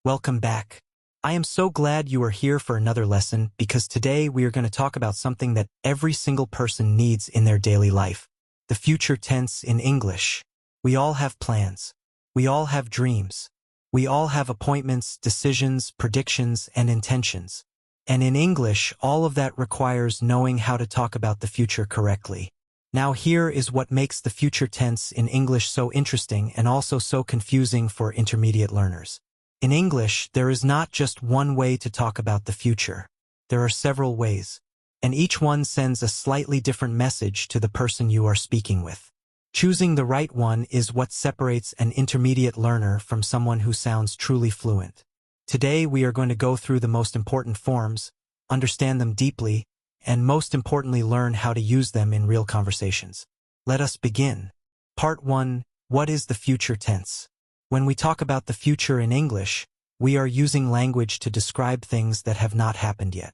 Welcome back. I am so glad you are here for another lesson because today we are going to talk about something that every single person needs in their daily life. The future tense in English. We all have plans. We all have dreams. We all have appointments, decisions, predictions, and intentions. And in English, all of that requires knowing how to talk about the future correctly. Now here is what makes the future tense in English so interesting and also so confusing for intermediate learners. In English, there is not just one way to talk about the future. There are several ways, and each one sends a slightly different message to the person you are speaking with. Choosing the right one is what separates an intermediate learner from someone who sounds truly fluent. Today we are going to go through the most important forms, understand them deeply, and most importantly learn how to use them in real conversations. Let us begin. Part 1. What is the future tense? When we talk about the future in English, we are using language to describe things that have not happened yet.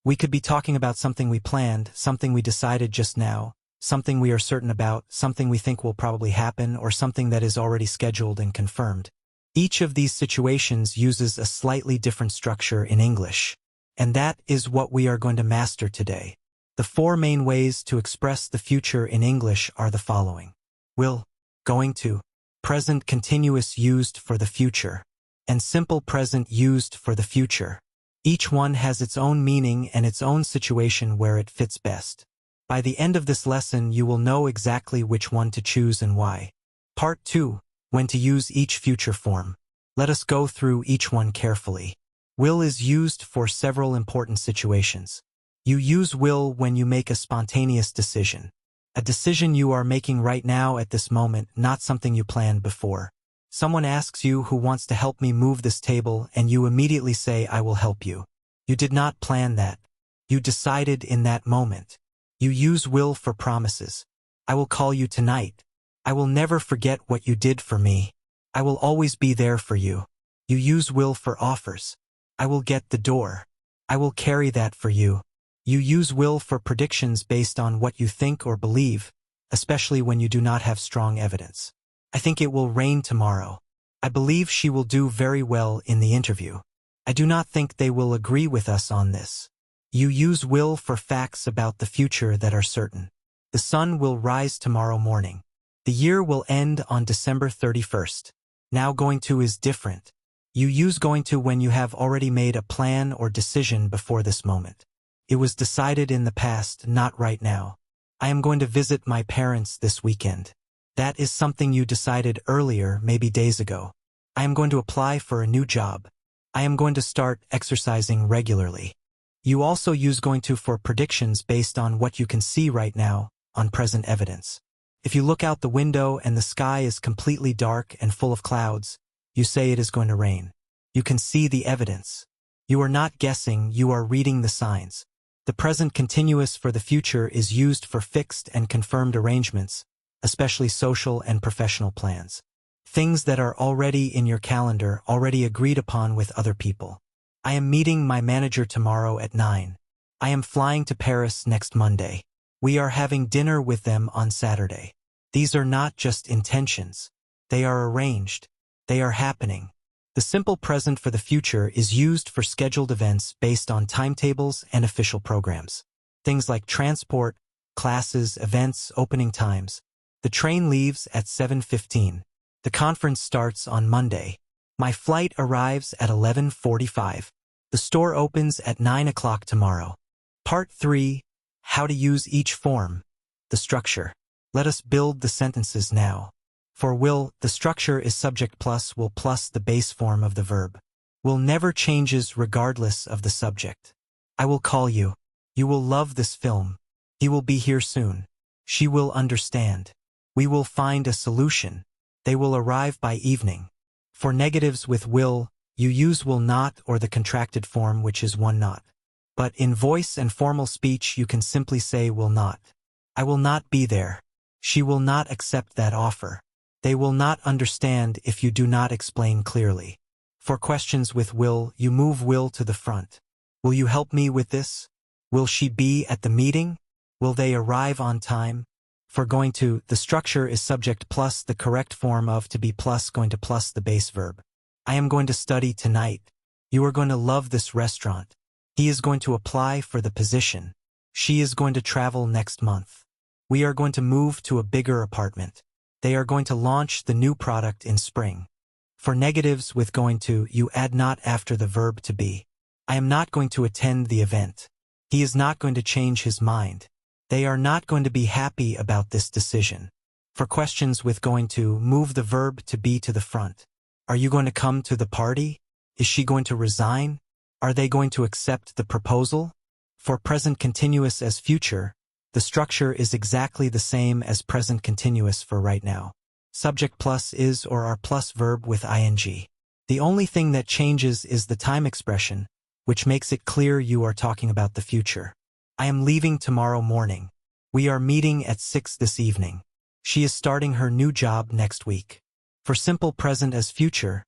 We could be talking about something we planned, something we decided just now, something we are certain about, something we think will probably happen, or something that is already scheduled and confirmed. Each of these situations uses a slightly different structure in English, and that is what we are going to master today. The four main ways to express the future in English are the following: will, going to, present continuous used for the future, and simple present used for the future. Each one has its own meaning and its own situation where it fits best. By the end of this lesson, you will know exactly which one to choose and why. Part 2. When to use each future form. Let us go through each one carefully. Will is used for several important situations. You use will when you make a spontaneous decision. A decision you are making right now at this moment, not something you planned before. Someone asks you who wants to help me move this table and you immediately say, I will help you. You did not plan that. You decided in that moment. You use will for promises. I will call you tonight. I will never forget what you did for me. I will always be there for you. You use will for offers. I will get the door. I will carry that for you. You use will for predictions based on what you think or believe, especially when you do not have strong evidence. I think it will rain tomorrow. I believe she will do very well in the interview. I do not think they will agree with us on this. You use will for facts about the future that are certain. The sun will rise tomorrow morning. The year will end on December 31st. Now going to is different. You use going to when you have already made a plan or decision before this moment. It was decided in the past, not right now. I am going to visit my parents this weekend. That is something you decided earlier, maybe days ago. I am going to apply for a new job. I am going to start exercising regularly. You also use going to for predictions based on what you can see right now, on present evidence. If you look out the window and the sky is completely dark and full of clouds, you say it is going to rain. You can see the evidence. You are not guessing, you are reading the signs. The present continuous for the future is used for fixed and confirmed arrangements, especially social and professional plans. Things that are already in your calendar, already agreed upon with other people. I am meeting my manager tomorrow at 9. I am flying to Paris next Monday. We are having dinner with them on Saturday. These are not just intentions. They are arranged. They are happening. The simple present for the future is used for scheduled events based on timetables and official programs. Things like transport, classes, events, opening times. The train leaves at 7:15. The conference starts on Monday. My flight arrives at 11:45. The store opens at 9 o'clock tomorrow. Part 3. How to use each form. The structure. Let us build the sentences now. For will, the structure is subject plus will plus the base form of the verb. Will never changes regardless of the subject. I will call you. You will love this film. He will be here soon. She will understand. We will find a solution. They will arrive by evening. For negatives with will, you use will not or the contracted form, which is one not. But in voice and formal speech you can simply say will not. I will not be there. She will not accept that offer. They will not understand if you do not explain clearly. For questions with will, you move will to the front. Will you help me with this? Will she be at the meeting? Will they arrive on time? For going to, the structure is subject plus the correct form of to be plus going to plus the base verb. I am going to study tonight. You are going to love this restaurant. He is going to apply for the position. She is going to travel next month. We are going to move to a bigger apartment. They are going to launch the new product in spring. For negatives with going to, you add not after the verb to be. I am not going to attend the event. He is not going to change his mind. They are not going to be happy about this decision. For questions with going to, move the verb to be to the front. Are you going to come to the party? Is she going to resign? Are they going to accept the proposal? For present continuous as future, the structure is exactly the same as present continuous for right now. Subject plus is or are plus verb with ing. The only thing that changes is the time expression, which makes it clear you are talking about the future. I am leaving tomorrow morning. We are meeting at 6 this evening. She is starting her new job next week. For simple present as future,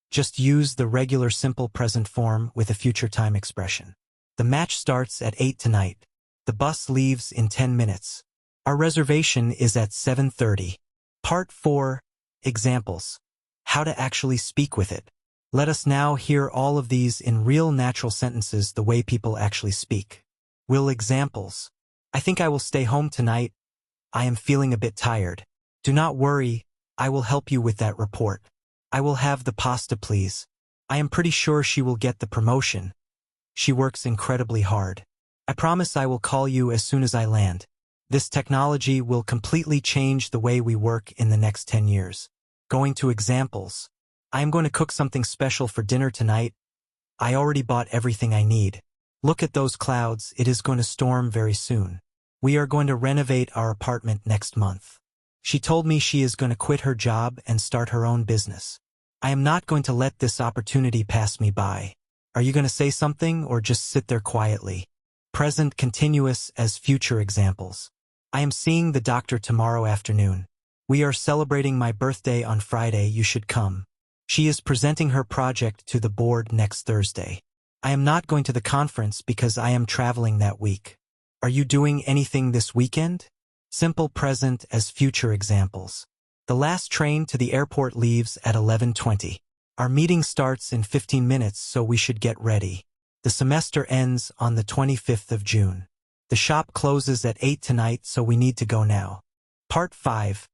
just use the regular simple present form with a future time expression. The match starts at 8 tonight. The bus leaves in 10 minutes. Our reservation is at 7:30. Part 4. Examples. How to actually speak with it. Let us now hear all of these in real natural sentences the way people actually speak. Will examples. I think I will stay home tonight. I am feeling a bit tired. Do not worry, I will help you with that report. I will have the pasta please. I am pretty sure she will get the promotion. She works incredibly hard. I promise I will call you as soon as I land. This technology will completely change the way we work in the next 10 years. Going to examples. I am going to cook something special for dinner tonight. I already bought everything I need. Look at those clouds, it is going to storm very soon. We are going to renovate our apartment next month. She told me she is going to quit her job and start her own business. I am not going to let this opportunity pass me by. Are you going to say something or just sit there quietly? Present continuous as future examples. I am seeing the doctor tomorrow afternoon. We are celebrating my birthday on Friday, you should come. She is presenting her project to the board next Thursday. I am not going to the conference because I am traveling that week. Are you doing anything this weekend? Simple present as future examples. The last train to the airport leaves at 11:20. Our meeting starts in 15 minutes, so we should get ready. The semester ends on the 25th of June. The shop closes at 8 tonight, so we need to go now. Part 5.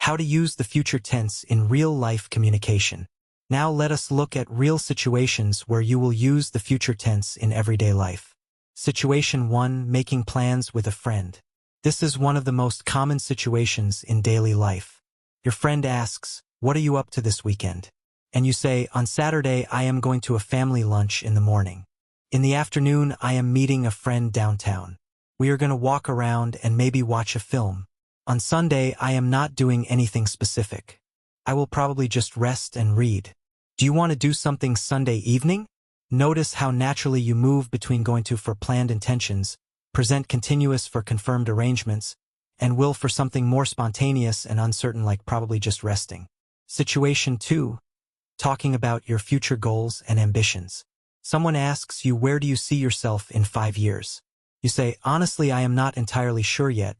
How to use the future tense in real-life communication. Now let us look at real situations where you will use the future tense in everyday life. Situation 1. Making plans with a friend. This is one of the most common situations in daily life. Your friend asks, "What are you up to this weekend?" And you say, "On Saturday I am going to a family lunch in the morning. In the afternoon I am meeting a friend downtown. We are going to walk around and maybe watch a film. On Sunday I am not doing anything specific. I will probably just rest and read. Do you want to do something Sunday evening?" Notice how naturally you move between going to for planned intentions, present continuous for confirmed arrangements, and will for something more spontaneous and uncertain like probably just resting. Situation 2. Talking about your future goals and ambitions. Someone asks you, "Where do you see yourself in 5 years?" You say, "Honestly, I am not entirely sure yet,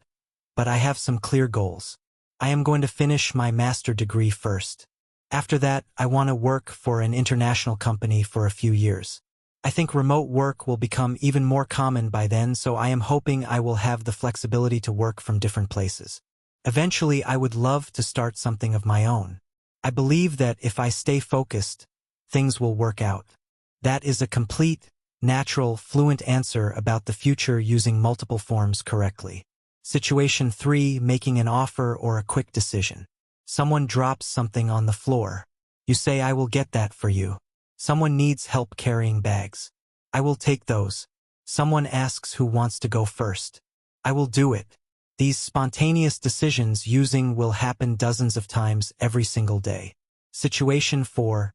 but I have some clear goals. I am going to finish my master degree first. After that, I want to work for an international company for a few years. I think remote work will become even more common by then, so I am hoping I will have the flexibility to work from different places. Eventually, I would love to start something of my own. I believe that if I stay focused, things will work out." That is a complete, natural, fluent answer about the future using multiple forms correctly. Situation 3. Making an offer or a quick decision. Someone drops something on the floor. You say, "I will get that for you." Someone needs help carrying bags. "I will take those." Someone asks who wants to go first. "I will do it." These spontaneous decisions using will happen dozens of times every single day. Situation 4.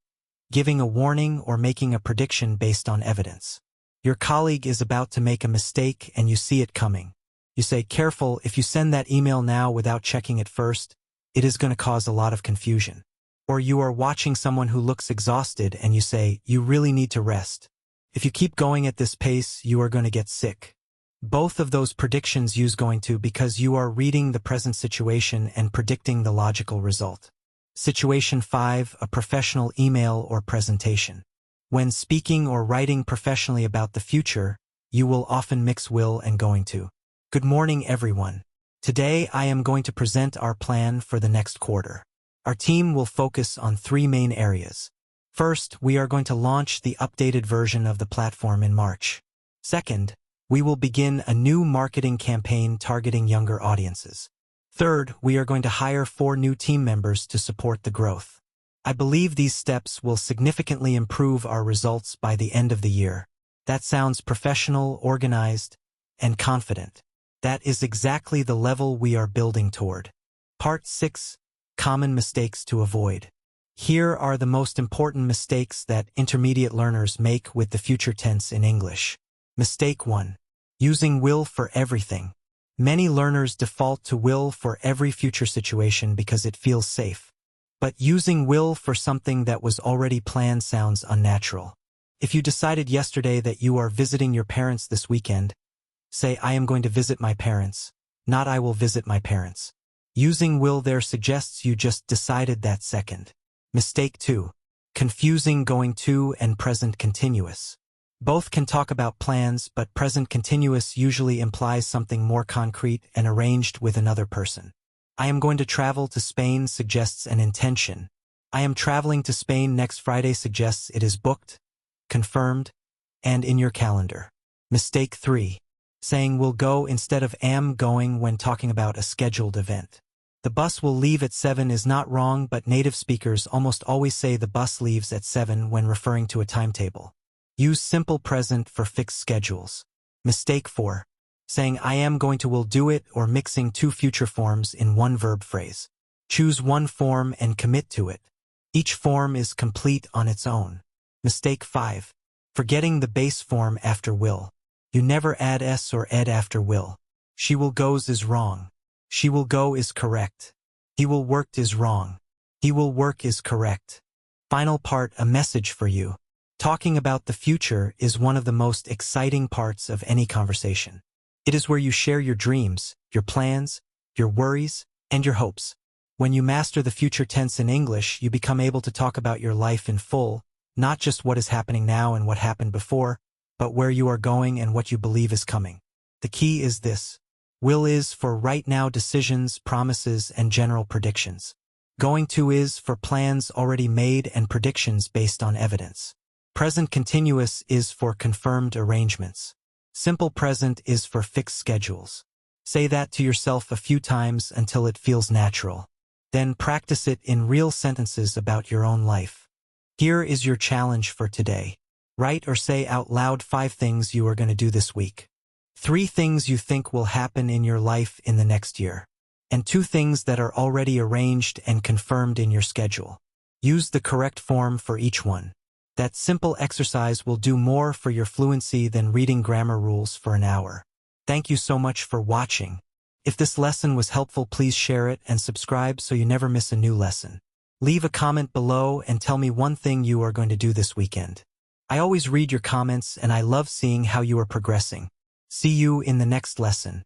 Giving a warning or making a prediction based on evidence. Your colleague is about to make a mistake and you see it coming. You say, "Careful, if you send that email now without checking it first, it is going to cause a lot of confusion." Or you are watching someone who looks exhausted and you say, "You really need to rest. If you keep going at this pace, you are going to get sick." Both of those predictions use going to because you are reading the present situation and predicting the logical result. Situation 5, a professional email or presentation. When speaking or writing professionally about the future, you will often mix will and going to. Good morning, everyone. Today, I am going to present our plan for the next quarter. Our team will focus on 3 main areas. First, we are going to launch the updated version of the platform in March. Second, we will begin a new marketing campaign targeting younger audiences. Third, we are going to hire 4 new team members to support the growth. I believe these steps will significantly improve our results by the end of the year. That sounds professional, organized, and confident. That is exactly the level we are building toward. Part 6. Common mistakes to avoid. Here are the most important mistakes that intermediate learners make with the future tense in English. Mistake 1. Using will for everything. Many learners default to will for every future situation because it feels safe. But using will for something that was already planned sounds unnatural. If you decided yesterday that you are visiting your parents this weekend, say I am going to visit my parents, not I will visit my parents. Using will there suggests you just decided that second. Mistake 2. Confusing going to and present continuous. Both can talk about plans, but present continuous usually implies something more concrete and arranged with another person. I am going to travel to Spain suggests an intention. I am traveling to Spain next Friday suggests it is booked, confirmed, and in your calendar. Mistake 3. Saying will go instead of am going when talking about a scheduled event. The bus will leave at 7 is not wrong, but native speakers almost always say the bus leaves at 7 when referring to a timetable. Use simple present for fixed schedules. Mistake 4. Saying I am going to will do it or mixing 2 future forms in one verb phrase. Choose one form and commit to it. Each form is complete on its own. Mistake 5. Forgetting the base form after will. You never add s or ed after will. She will goes is wrong. She will go is correct. He will worked is wrong. He will work is correct. Final part, a message for you. Talking about the future is one of the most exciting parts of any conversation. It is where you share your dreams, your plans, your worries, and your hopes. When you master the future tense in English, you become able to talk about your life in full, not just what is happening now and what happened before, but where you are going and what you believe is coming. The key is this. Will is for right now decisions, promises, and general predictions. Going to is for plans already made and predictions based on evidence. Present continuous is for confirmed arrangements. Simple present is for fixed schedules. Say that to yourself a few times until it feels natural. Then practice it in real sentences about your own life. Here is your challenge for today. Write or say out loud 5 things you are going to do this week. 3 things you think will happen in your life in the next year. And 2 things that are already arranged and confirmed in your schedule. Use the correct form for each one. That simple exercise will do more for your fluency than reading grammar rules for an hour. Thank you so much for watching. If this lesson was helpful, please share it and subscribe so you never miss a new lesson. Leave a comment below and tell me one thing you are going to do this weekend. I always read your comments and I love seeing how you are progressing. See you in the next lesson.